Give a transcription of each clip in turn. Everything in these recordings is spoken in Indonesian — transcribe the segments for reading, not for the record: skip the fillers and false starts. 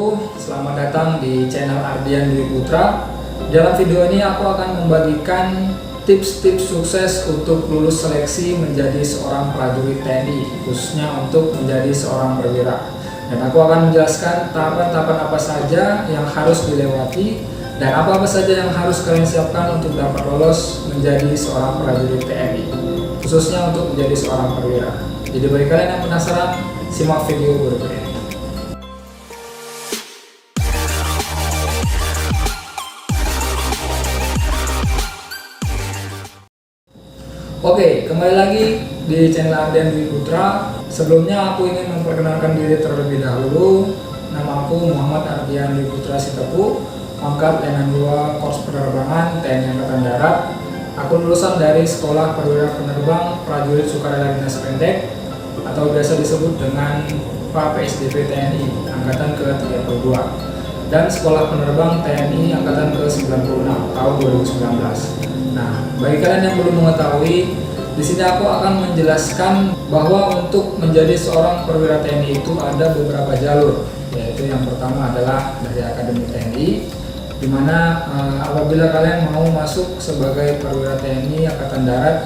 Citapu, selamat datang di channel Ardian Dwi Putra. Dalam video ini aku akan membagikan tips-tips sukses untuk lulus seleksi menjadi seorang prajurit TNI, khususnya untuk menjadi seorang perwira. Dan aku akan menjelaskan tahapan-tahapan apa saja yang harus dilewati dan apa-apa saja yang harus kalian siapkan untuk dapat lolos menjadi seorang prajurit TNI, khususnya untuk menjadi seorang perwira. Jadi bagi kalian yang penasaran, simak video berikut ini. Oke, kembali lagi di channel Ardian Dwi Putra. Sebelumnya aku ingin memperkenalkan diri terlebih dahulu. Nama aku Muhammad Ardian Dwi Putra Citapu, pangkat Letnan 2 Korps Penerbangan TNI Angkatan Darat. Aku lulusan dari Sekolah Perwira Penerbang Prajurit Sukarela Dinas Pendek atau biasa disebut dengan PSDP TNI Angkatan ke-32 dan Sekolah Penerbang TNI Angkatan ke-96 tahun 2019. Nah, bagi kalian yang belum mengetahui, di sini aku akan menjelaskan bahwa untuk menjadi seorang perwira TNI itu ada beberapa jalur, yaitu yang pertama adalah dari Akademi TNI, di mana apabila kalian mau masuk sebagai perwira TNI Angkatan Darat,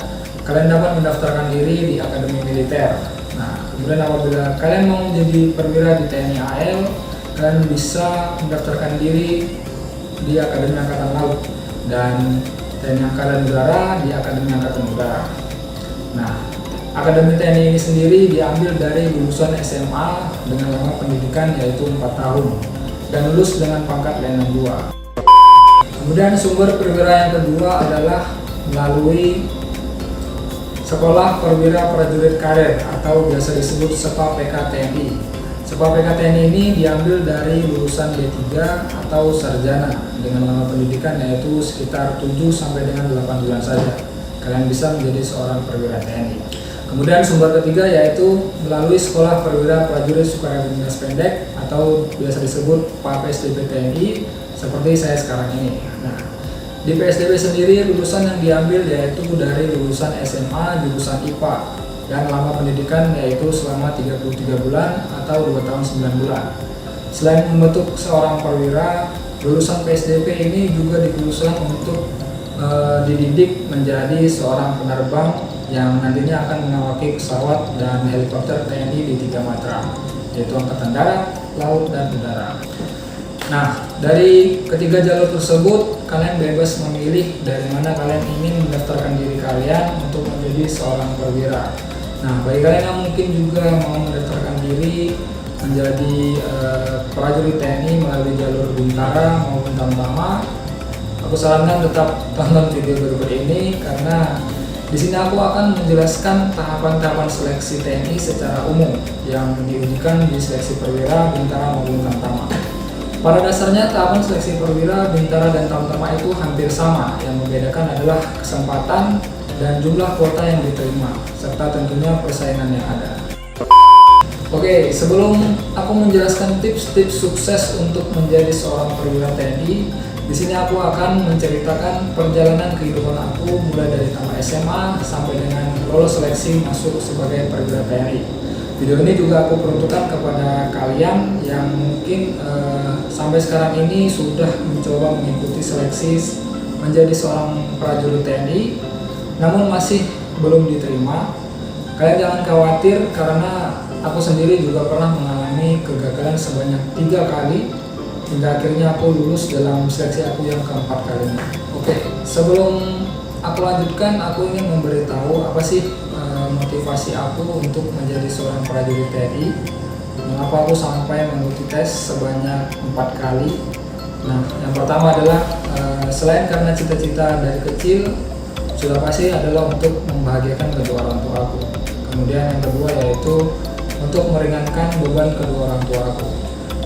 kalian dapat mendaftarkan diri di Akademi Militer. Nah, kemudian apabila kalian mau menjadi perwira di TNI AL, kalian bisa mendaftarkan diri di Akademi Angkatan Laut dan TNI Angkatan Udara di Akademi Angkatan Udara. Nah, Akademi TNI ini sendiri diambil dari lulusan SMA dengan lama pendidikan yaitu 4 tahun dan lulus dengan pangkat Letnan 2. Kemudian sumber perwira yang kedua adalah melalui Sekolah Perwira Prajurit Karir atau biasa disebut SEPA PK TNI. SEPA PK TNI ini diambil dari lulusan D3 atau sarjana dengan lama pendidikan yaitu sekitar 7 sampai dengan 8 bulan saja. Kalian bisa menjadi seorang perwira TNI. Kemudian sumber ketiga yaitu melalui Sekolah Perwira Prajurit Sukarela Dinas Pendek atau biasa disebut PSDP TNI seperti saya sekarang ini. Nah, di PSDP sendiri lulusan yang diambil yaitu dari lulusan SMA jurusan IPA dan lama pendidikan yaitu selama 33 bulan atau 2 tahun 9 bulan. Selain membentuk seorang perwira, lulusan PSDP ini juga dikhususkan untuk dididik menjadi seorang penerbang yang nantinya akan mengawaki pesawat dan helikopter TNI di 3 matra, yaitu Angkatan Darat, Laut, dan Udara. Nah, dari ketiga jalur tersebut, kalian bebas memilih dari mana kalian ingin mendaftarkan diri kalian untuk menjadi seorang perwira. Nah, bagi kalian yang mungkin juga mau mendaftarkan diri menjadi prajurit TNI melalui jalur Bintara maupun Tamtama, aku sarankan tetap tonton video berikut ini karena di sini aku akan menjelaskan tahapan-tahapan seleksi TNI secara umum yang diujikan di seleksi perwira Bintara maupun Tamtama. Pada dasarnya tahapan seleksi perwira Bintara dan Tamtama itu hampir sama. Yang membedakan adalah kesempatan dan jumlah kuota yang diterima serta tentunya persaingan yang ada. Oke, sebelum aku menjelaskan tips-tips sukses untuk menjadi seorang perwira TNI, di sini aku akan menceritakan perjalanan kehidupan aku mulai dari tamat SMA sampai dengan lolos seleksi masuk sebagai perwira TNI. Video ini juga aku peruntukkan kepada kalian yang mungkin sampai sekarang ini sudah mencoba mengikuti seleksi menjadi seorang prajurit TNI, namun masih belum diterima. Kalian jangan khawatir karena aku sendiri juga pernah mengalami kegagalan sebanyak 3 kali hingga akhirnya aku lulus dalam seleksi aku yang keempat kalinya. Oke, sebelum aku lanjutkan, aku ingin memberitahu apa sih motivasi aku untuk menjadi seorang prajurit TNI. Mengapa aku sampai mengikuti tes sebanyak 4 kali. Nah, yang pertama adalah selain karena cita-cita dari kecil, sudah pasti adalah untuk membahagiakan kedua orang tua aku. Kemudian yang kedua yaitu untuk meringankan beban kedua orang tua aku.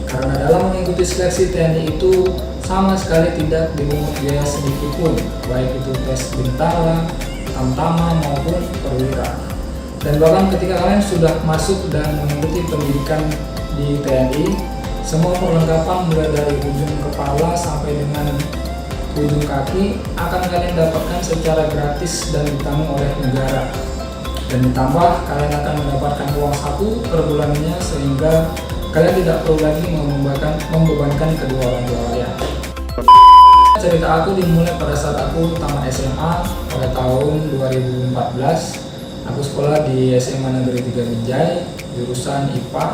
Karena dalam mengikuti seleksi TNI itu sama sekali tidak dipungut biaya sedikit pun, baik itu tes Bintara, Tamtama maupun perwira. Dan bahkan ketika kalian sudah masuk dan mengikuti pendidikan di TNI, semua perlengkapan mulai dari ujung kepala sampai dengan ujung kaki akan kalian dapatkan secara gratis dan ditanggung oleh negara. Dan ditambah kalian akan mendapatkan uang saku per bulannya sehingga kalian tidak perlu lagi membebankan membebankan kedua orang tua kalian. Cerita aku dimulai pada saat aku tamat SMA pada tahun 2014. Aku sekolah di SMA Negeri 3 Binjai, jurusan IPA.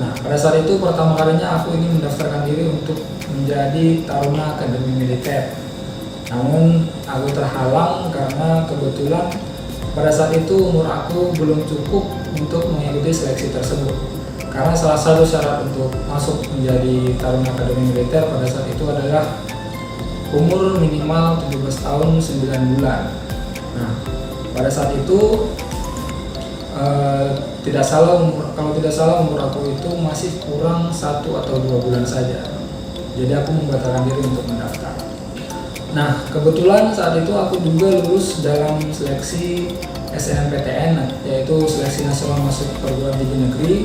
Nah, pada saat itu pertama kalinya aku ingin mendaftarkan diri untuk menjadi Taruna Akademi Militer. Namun aku terhalang karena kebetulan pada saat itu umur aku belum cukup untuk mengikuti seleksi tersebut. Karena salah satu syarat untuk masuk menjadi Taruna Akademi Militer pada saat itu adalah umur minimal 17 tahun 9 bulan. Nah, pada saat itu kalau tidak salah umur aku itu masih kurang 1 atau 2 bulan saja. Jadi aku membatalkan diri untuk mendaftar. Nah, kebetulan saat itu aku juga lulus dalam seleksi SNMPTN, yaitu seleksi nasional masuk perguruan tinggi negeri.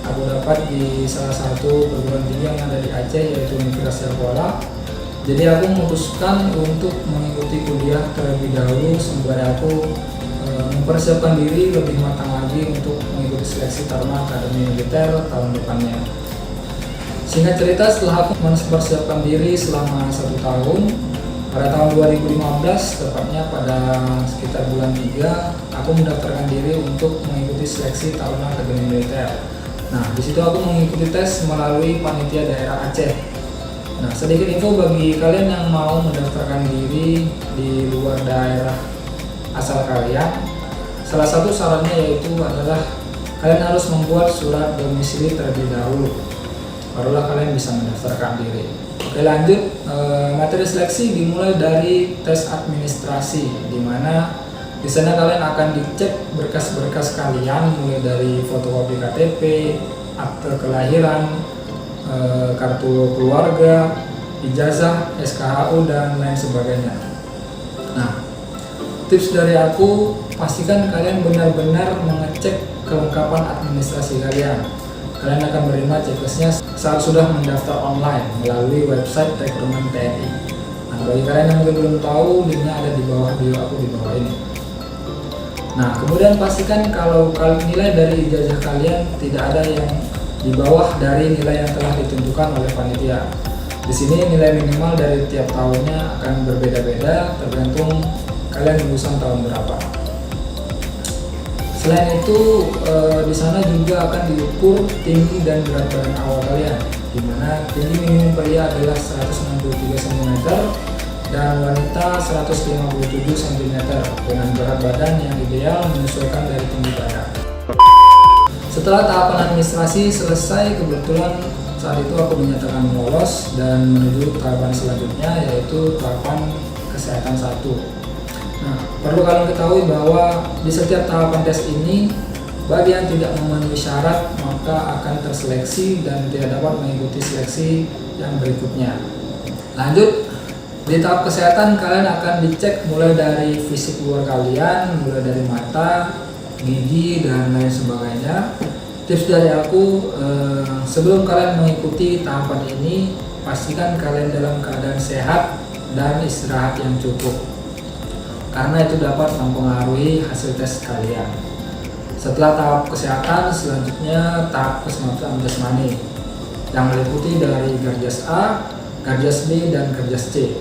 Aku dapat di salah satu perguruan tinggi yang ada di Aceh, yaitu Universitas Kuala. Jadi aku memutuskan untuk mengikuti kuliah terlebih dahulu sembari aku mempersiapkan diri lebih matang lagi untuk mengikuti seleksi Taruna Akademi Militer tahun depannya. Singkat cerita, setelah aku mempersiapkan diri selama 1 tahun, pada tahun 2015, tepatnya pada sekitar bulan 3, aku mendaftarkan diri untuk mengikuti seleksi Taruna Akademi Militer. Nah, di situ aku mengikuti tes melalui panitia daerah Aceh. Nah, sedikit info bagi kalian yang mau mendaftarkan diri di luar daerah asal kalian. Salah satu syaratnya yaitu adalah kalian harus membuat surat domisili terlebih dahulu. Barulah kalian bisa mendaftarkan diri. Oke, lanjut. Materi seleksi dimulai dari tes administrasi, di mana di sana kalian akan dicek berkas-berkas kalian mulai dari fotokopi KTP, akte kelahiran, kartu keluarga, ijazah, SKHU, dan lain sebagainya. Nah, tips dari aku, pastikan kalian benar-benar mengecek kelengkapan administrasi kalian. Kalian akan menerima checklistnya saat sudah mendaftar online melalui website rekrutmen TNI. Nah, bagi kalian yang mungkin belum tahu, linknya ada di bawah video aku di bawah ini. Nah, kemudian pastikan kalau nilai dari ijazah kalian tidak ada yang di bawah dari nilai yang telah ditentukan oleh panitia. Di sini nilai minimal dari tiap tahunnya akan berbeda-beda tergantung kalian lulusan tahun berapa. Selain itu, di sana juga akan diukur tinggi dan berat badan awal kalian, di mana tinggi minimum pria adalah 163 cm dan wanita 157 cm dengan berat badan yang ideal menyesuaikan dari tinggi badan. Setelah tahapan administrasi selesai, kebetulan saat itu aku dinyatakan lolos dan menuju tahapan selanjutnya, yaitu tahapan kesehatan 1. Nah, perlu kalian ketahui bahwa di setiap tahapan tes ini, bagi yang tidak memenuhi syarat maka akan terseleksi dan tidak dapat mengikuti seleksi yang berikutnya. Lanjut, di tahap kesehatan kalian akan dicek mulai dari fisik luar kalian, mulai dari mata, gigi, dan lain sebagainya. Tips dari aku, sebelum kalian mengikuti tahapan ini, pastikan kalian dalam keadaan sehat dan istirahat yang cukup, karena itu dapat mempengaruhi hasil tes kalian. Setelah tahap kesehatan, selanjutnya tahap keselamatan jasmani yang meliputi dari Garjas A, Garjas B, dan Garjas C.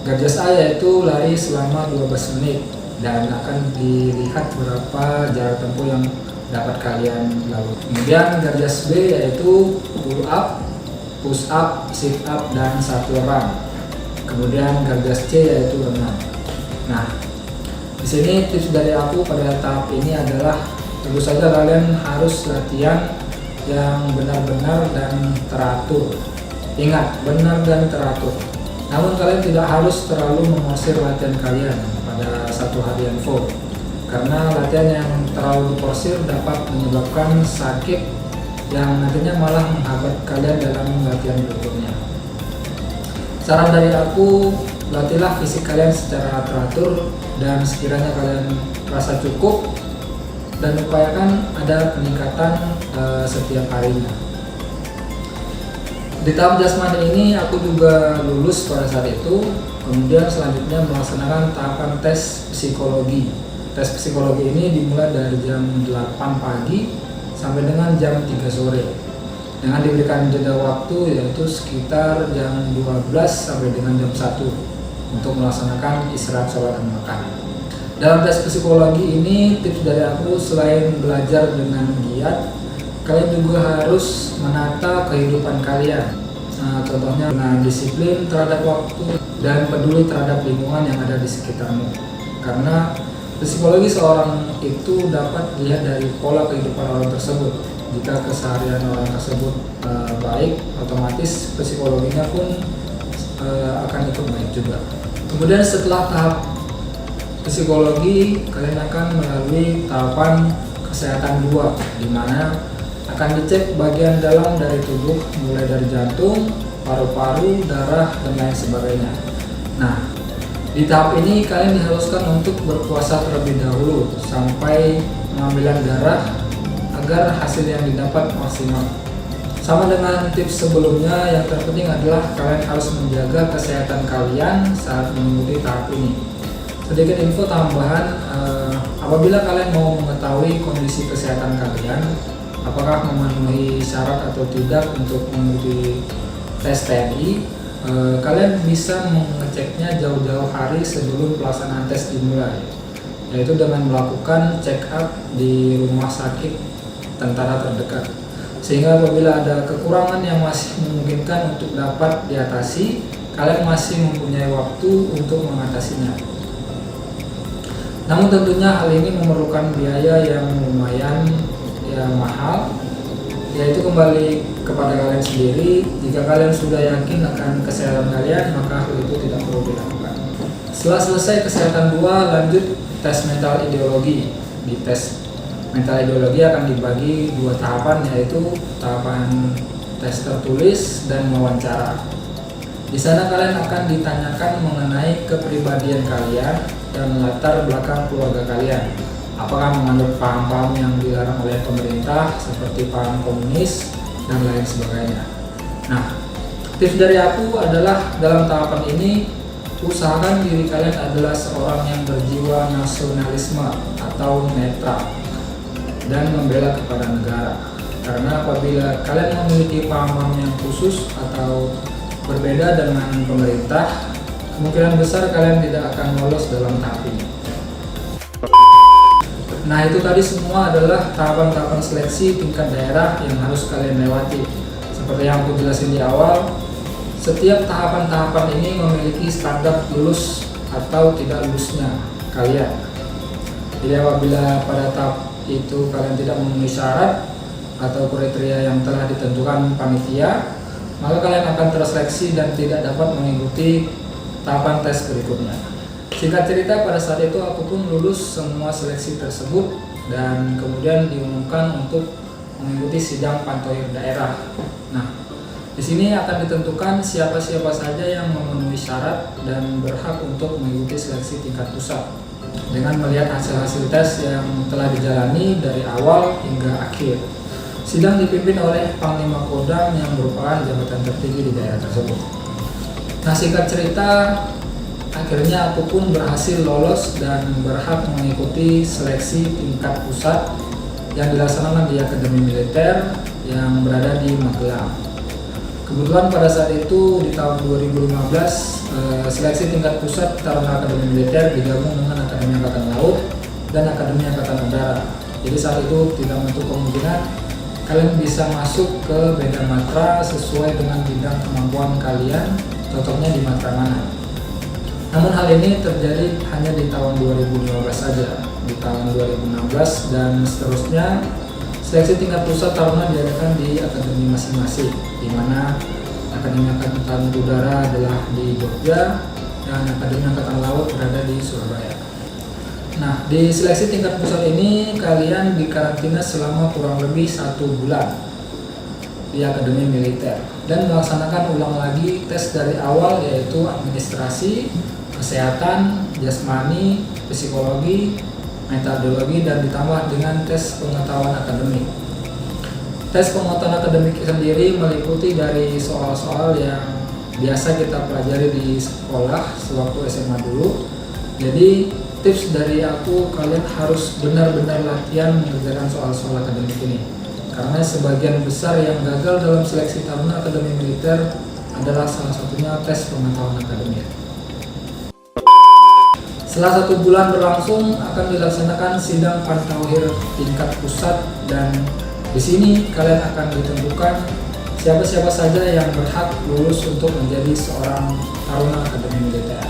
Garjas A yaitu lari selama 12 menit dan akan dilihat berapa jarak tempuh yang dapat kalian lalui. Kemudian Garjas B yaitu pull up, push up, sit up, dan 1 run. Kemudian Garjas C yaitu renang. Nah, di sini tips dari aku pada tahap ini adalah tentu saja kalian harus latihan yang benar-benar dan teratur. Ingat, benar dan teratur. Namun kalian tidak harus terlalu mengorsir latihan kalian pada satu harian full, karena latihan yang terlalu diporsir dapat menyebabkan sakit yang nantinya malah menghambat kalian dalam latihan berikutnya. Saran dari aku, latihlah fisik kalian secara teratur dan sekiranya kalian merasa cukup, dan upayakan ada peningkatan setiap harinya. Di tahap jasmani ini aku juga lulus pada saat itu. Kemudian selanjutnya melaksanakan tahapan tes psikologi. Tes psikologi ini dimulai dari jam 8 pagi sampai dengan jam 3 sore. dengan diberikan jeda waktu yaitu sekitar jam 12 sampai dengan jam 1 untuk melaksanakan istirahat, sholat, dan makan. Dalam tes psikologi ini, tips dari aku selain belajar dengan giat, kalian juga harus menata kehidupan kalian. Nah, contohnya dengan disiplin terhadap waktu dan peduli terhadap lingkungan yang ada di sekitarmu. Karena psikologi seorang itu dapat dilihat dari pola kehidupan orang tersebut. Jika keseharian orang tersebut baik, otomatis psikologinya pun akan ikut baik juga. Kemudian setelah tahap psikologi, kalian akan melalui tahapan kesehatan 2, di mana akan dicek bagian dalam dari tubuh, mulai dari jantung, paru-paru, darah, dan lain sebagainya. Nah, di tahap ini kalian diharuskan untuk berpuasa terlebih dahulu sampai pengambilan darah agar hasil yang didapat maksimal. Sama dengan tips sebelumnya, yang terpenting adalah kalian harus menjaga kesehatan kalian saat mengikuti tahap ini. Sedikit info tambahan, apabila kalian mau mengetahui kondisi kesehatan kalian, apakah memenuhi syarat atau tidak untuk mengikuti tes TNI, kalian bisa mengeceknya jauh-jauh hari sebelum pelaksanaan tes dimulai, yaitu dengan melakukan check up di rumah sakit tentara terdekat, sehingga apabila ada kekurangan yang masih memungkinkan untuk dapat diatasi, kalian masih mempunyai waktu untuk mengatasinya. Namun tentunya hal ini memerlukan biaya yang lumayan mahal, yaitu kembali kepada kalian sendiri. Jika kalian sudah yakin akan kesehatan kalian, maka hal itu tidak perlu dilakukan. Setelah selesai kesehatan 2, lanjut tes mental ideologi. Di tes mental ideologi akan dibagi 2 tahapan, yaitu tahapan tes tertulis dan wawancara. Di sana kalian akan ditanyakan mengenai kepribadian kalian dan latar belakang keluarga kalian. Apakah menganut paham-paham yang dilarang oleh pemerintah seperti paham komunis dan lain sebagainya. Nah, tips dari aku adalah dalam tahapan ini usahakan diri kalian adalah seorang yang berjiwa nasionalisme atau netral dan membela kepada negara. Karena apabila kalian memiliki paham-paham yang khusus atau berbeda dengan pemerintah, kemungkinan besar kalian tidak akan lolos dalam tahap ini. Nah, itu tadi semua adalah tahapan-tahapan seleksi tingkat daerah yang harus kalian lewati. Seperti yang aku jelasin di awal, setiap tahapan-tahapan ini memiliki standar lulus atau tidak lulusnya kalian. Jadi apabila pada tahap itu kalian tidak memenuhi syarat atau kriteria yang telah ditentukan panitia, maka kalian akan terseleksi dan tidak dapat mengikuti tahapan tes berikutnya. Singkat cerita, pada saat itu aku pun lulus semua seleksi tersebut dan kemudian diumumkan untuk mengikuti sidang pantauan daerah. Nah, di sini akan ditentukan siapa-siapa saja yang memenuhi syarat dan berhak untuk mengikuti seleksi tingkat pusat dengan melihat hasil-hasil tes yang telah dijalani dari awal hingga akhir. Sidang dipimpin oleh Panglima Kodam yang merupakan jabatan tertinggi di daerah tersebut. Nah, singkat cerita, akhirnya aku pun berhasil lolos dan berhak mengikuti seleksi tingkat pusat yang dilaksanakan di Akademi Militer yang berada di Magelang. Kebetulan pada saat itu di tahun 2015, seleksi tingkat pusat Taruna Akademi Militer digabung dengan Akademi Angkatan Laut dan Akademi Angkatan Udara. Jadi saat itu tidak menutup kemungkinan kalian bisa masuk ke beda matra sesuai dengan bidang kemampuan kalian, cocoknya di matra mana. Namun hal ini terjadi hanya di tahun 2015 saja. Di tahun 2016 dan seterusnya, seleksi tingkat pusat Taruna diadakan di akademi masing-masing, di mana Akademi Angkatan Udara adalah di Jogja dan Akademi Angkatan Laut berada di Surabaya. Nah, di seleksi tingkat pusat ini kalian dikarantina selama kurang lebih 1 bulan di Akademi Militer dan melaksanakan ulang lagi tes dari awal, yaitu administrasi, kesehatan, jasmani, psikologi, metodologi, dan ditambah dengan tes pengetahuan akademik. Tes pengetahuan akademik sendiri meliputi dari soal-soal yang biasa kita pelajari di sekolah sewaktu SMA dulu. Jadi tips dari aku, kalian harus benar-benar latihan mengerjakan soal-soal akademik ini. karena sebagian besar yang gagal dalam seleksi Taruna Akademi Militer adalah salah satunya tes pengetahuan akademik. Setelah 1 bulan berlangsung akan dilaksanakan sidang pantauhir tingkat pusat, dan di sini kalian akan ditentukan siapa-siapa saja yang berhak lulus untuk menjadi seorang Taruna Akademi Militer.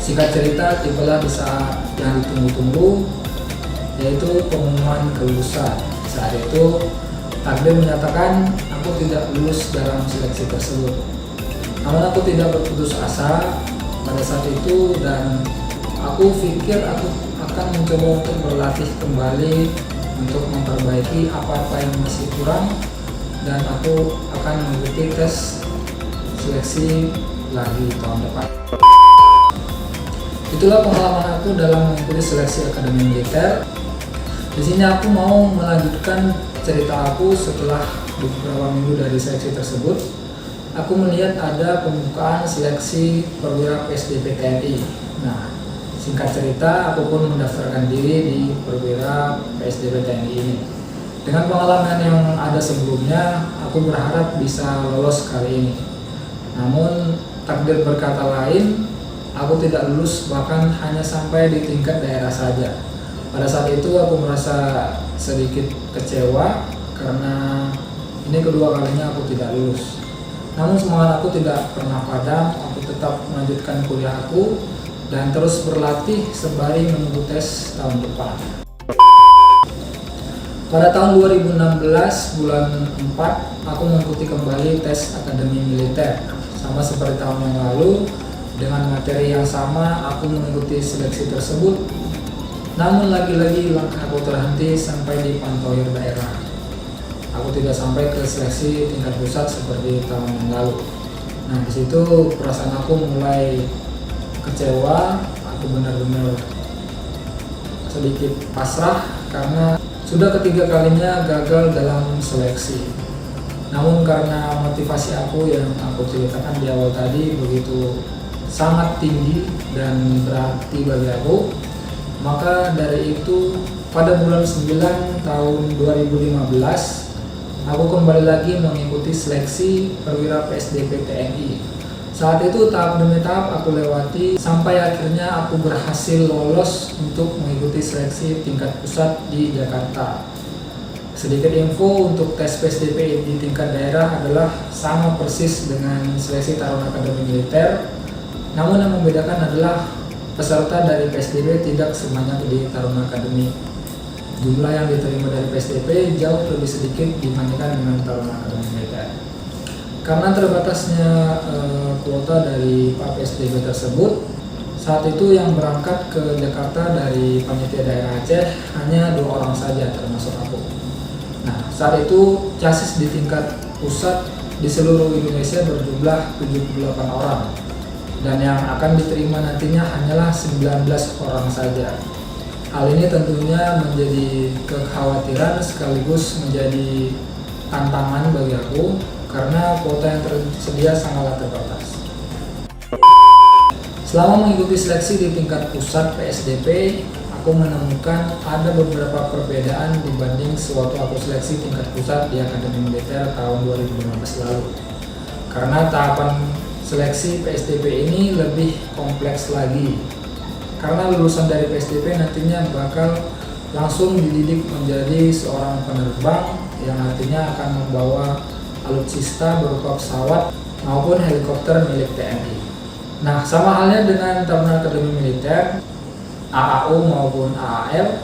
Singkat cerita, tibalah di saat yang ditunggu-tunggu, yaitu pengumuman kelulusan. Saat itu takdir menyatakan aku tidak lulus dalam seleksi tersebut. Namun aku tidak berputus asa pada saat itu, dan aku pikir aku akan mencoba untuk berlatih kembali untuk memperbaiki apa-apa yang masih kurang, dan aku akan mengikuti tes seleksi lagi tahun depan. Itulah pengalaman aku dalam mengikuti seleksi Akademi Militer. Di sini aku mau melanjutkan cerita aku setelah beberapa minggu dari seleksi tersebut. Aku melihat ada pembukaan seleksi perwira PSDP TNI. Nah, singkat cerita, aku pun mendaftarkan diri di perwira PSDP TNI ini. Dengan pengalaman yang ada sebelumnya, aku berharap bisa lolos kali ini. Namun, takdir berkata lain, aku tidak lulus, bahkan hanya sampai di tingkat daerah saja. Pada saat itu aku merasa sedikit kecewa karena ini kedua kalinya aku tidak lulus. Namun semangat aku tidak pernah padam, aku tetap melanjutkan kuliahku dan terus berlatih sembari menunggu tes tahun depan. Pada tahun 2016 bulan 4 aku mengikuti kembali tes Akademi Militer. Sama seperti tahun yang lalu, dengan materi yang sama aku mengikuti seleksi tersebut. Namun lagi-lagi langkah aku terhenti sampai di pantauhir daerah. Aku tidak sampai ke seleksi tingkat pusat seperti tahun yang lalu. Nah, di situ perasaan aku mulai kecewa, aku benar-benar sedikit pasrah karena sudah ketiga kalinya gagal dalam seleksi. Namun karena motivasi aku yang aku ceritakan di awal tadi begitu sangat tinggi dan berarti bagi aku, maka dari itu pada bulan 9 tahun 2015 aku kembali lagi mengikuti seleksi perwira PSDP TNI. Saat itu tahap demi tahap aku lewati sampai akhirnya aku berhasil lolos untuk mengikuti seleksi tingkat pusat di Jakarta. Sedikit info untuk tes PSDP di tingkat daerah adalah sama persis dengan seleksi Taruna Akademi Militer. Namun yang membedakan adalah peserta dari PSDP tidak sebanyak di Taruna Akademi. Jumlah yang diterima dari PSDP jauh lebih sedikit dibandingkan dengan Taruna Akademi Militer. Karena terbatasnya kuota dari Pak PSDP tersebut, saat itu yang berangkat ke Jakarta dari panitia daerah Aceh hanya 2 orang saja termasuk aku. Nah, saat itu CASIS di tingkat pusat di seluruh Indonesia berjumlah 78 orang. Dan yang akan diterima nantinya hanyalah 19 orang saja. Hal ini tentunya menjadi kekhawatiran sekaligus menjadi tantangan bagi aku karena kuota yang tersedia sangatlah terbatas. Selama mengikuti seleksi di tingkat pusat PSDP, aku menemukan ada beberapa perbedaan dibanding sewaktu aku seleksi tingkat pusat di Akademi Militer tahun 2015 lalu. Karena tahapan seleksi PSDP ini lebih kompleks lagi. Karena lulusan dari PSDP nantinya bakal langsung dididik menjadi seorang penerbang yang artinya akan membawa alutsista berupa pesawat maupun helikopter milik TNI. Nah, sama halnya dengan Taruna Akademi Militer, AAU maupun AAL,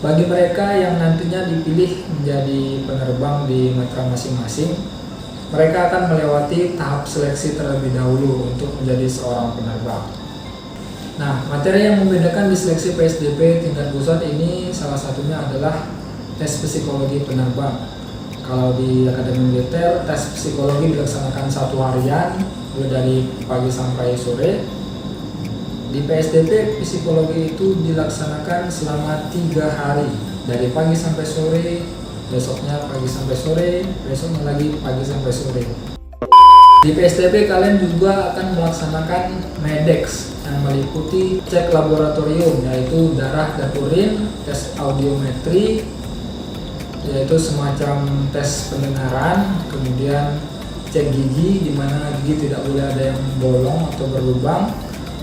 bagi mereka yang nantinya dipilih menjadi penerbang di matra masing-masing, mereka akan melewati tahap seleksi terlebih dahulu untuk menjadi seorang penerbang. Nah, materi yang membedakan di seleksi PSDP tingkat pusat ini salah satunya adalah tes psikologi penerbang. Kalau di Akademi Militer, tes psikologi dilaksanakan 1 harian, mulai dari pagi sampai sore. Di PSDP, psikologi itu dilaksanakan selama 3 hari, dari pagi sampai sore, besoknya pagi sampai sore, besoknya lagi pagi sampai sore. Di PSDP kalian juga akan melaksanakan MEDEX yang meliputi cek laboratorium, yaitu darah dan urin, tes audiometri, yaitu semacam tes pendengaran, kemudian cek gigi di mana gigi tidak boleh ada yang bolong atau berlubang,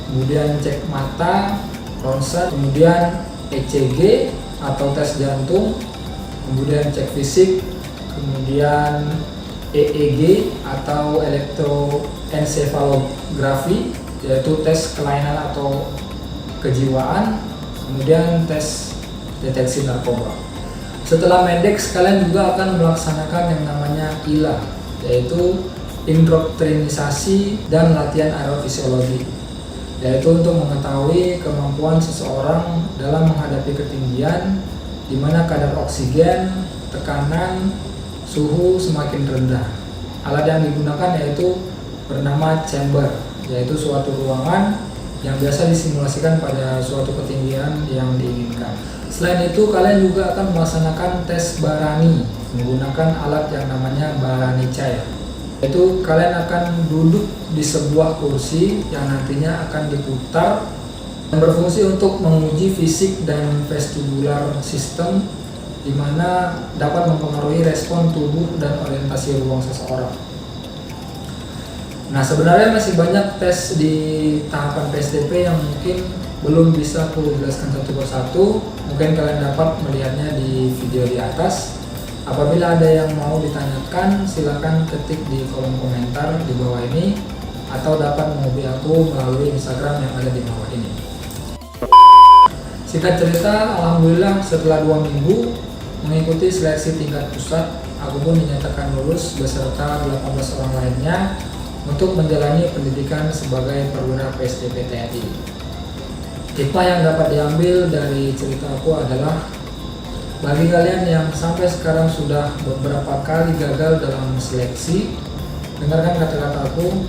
kemudian cek mata, ronsen, kemudian ECG atau tes jantung, kemudian cek fisik, kemudian EEG atau elektroensefalografi, yaitu tes kelainan atau kejiwaan, kemudian tes deteksi narkoba. Setelah Medex, kalian juga akan melaksanakan yang namanya ILA, yaitu indoktrinisasi dan latihan aerofisiologi, yaitu untuk mengetahui kemampuan seseorang dalam menghadapi ketinggian di mana kadar oksigen, tekanan, suhu semakin rendah. Alat yang digunakan yaitu bernama chamber, yaitu suatu ruangan yang biasa disimulasikan pada suatu ketinggian yang diinginkan. Selain itu, kalian juga akan melaksanakan tes Barani menggunakan alat yang namanya Barani Chair. Yaitu kalian akan duduk di sebuah kursi yang nantinya akan diputar dan berfungsi untuk menguji fisik dan vestibular system, di mana dapat mempengaruhi respon tubuh dan orientasi ruang seseorang. Nah, sebenarnya masih banyak tes di tahapan PSDP yang mungkin belum bisa aku jelaskan satu persatu. Mungkin kalian dapat melihatnya di video di atas. Apabila ada yang mau ditanyakan, silakan ketik di kolom komentar di bawah ini, atau dapat menghubungi aku melalui Instagram yang ada di bawah ini. Singkat cerita, alhamdulillah setelah 2 minggu mengikuti seleksi tingkat pusat, aku pun dinyatakan lulus beserta 18 orang lainnya untuk menjalani pendidikan sebagai perwira PSDP TNI. Hikmah yang dapat diambil dari cerita aku adalah, bagi kalian yang sampai sekarang sudah beberapa kali gagal dalam seleksi, dengarkan kata-kata aku,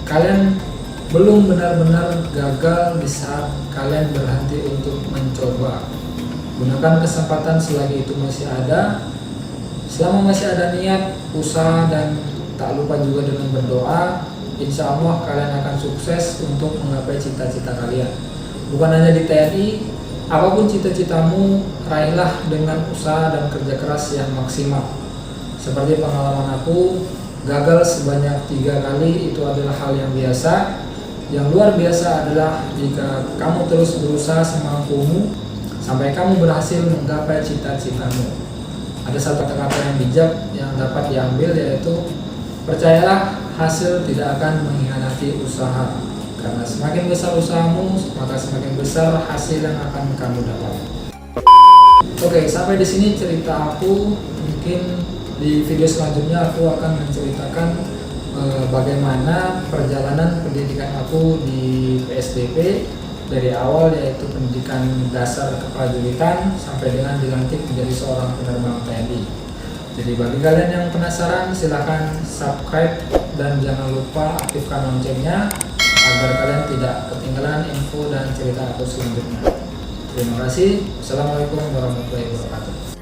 kalian belum benar-benar gagal di saat kalian berhenti untuk mencoba. Gunakan kesempatan selagi itu masih ada. Selama masih ada niat, usaha, dan tak lupa juga dengan berdoa, insya Allah kalian akan sukses untuk menggapai cita-cita kalian. Bukan hanya di TNI, apapun cita-citamu, raihlah dengan usaha dan kerja keras yang maksimal. Seperti pengalaman aku, gagal sebanyak 3 kali itu adalah hal yang biasa. Yang luar biasa adalah jika kamu terus berusaha semampumu sampai kamu berhasil menggapai cita-citamu. Ada satu kata-kata yang bijak yang dapat diambil, yaitu percayalah, hasil tidak akan mengkhianati usaha. Karena semakin besar usahamu, maka semakin besar hasil yang akan kamu dapat. Oke, sampai di sini cerita aku. Mungkin di video selanjutnya aku akan menceritakan bagaimana perjalanan pendidikan aku di PSDP dari awal, yaitu pendidikan dasar keprajuritan sampai dengan dilantik menjadi seorang penerbang TNI. Jadi bagi kalian yang penasaran, silahkan subscribe dan jangan lupa aktifkan loncengnya agar kalian tidak ketinggalan info dan cerita aku selanjutnya. Terima kasih. Assalamualaikum warahmatullahi wabarakatuh.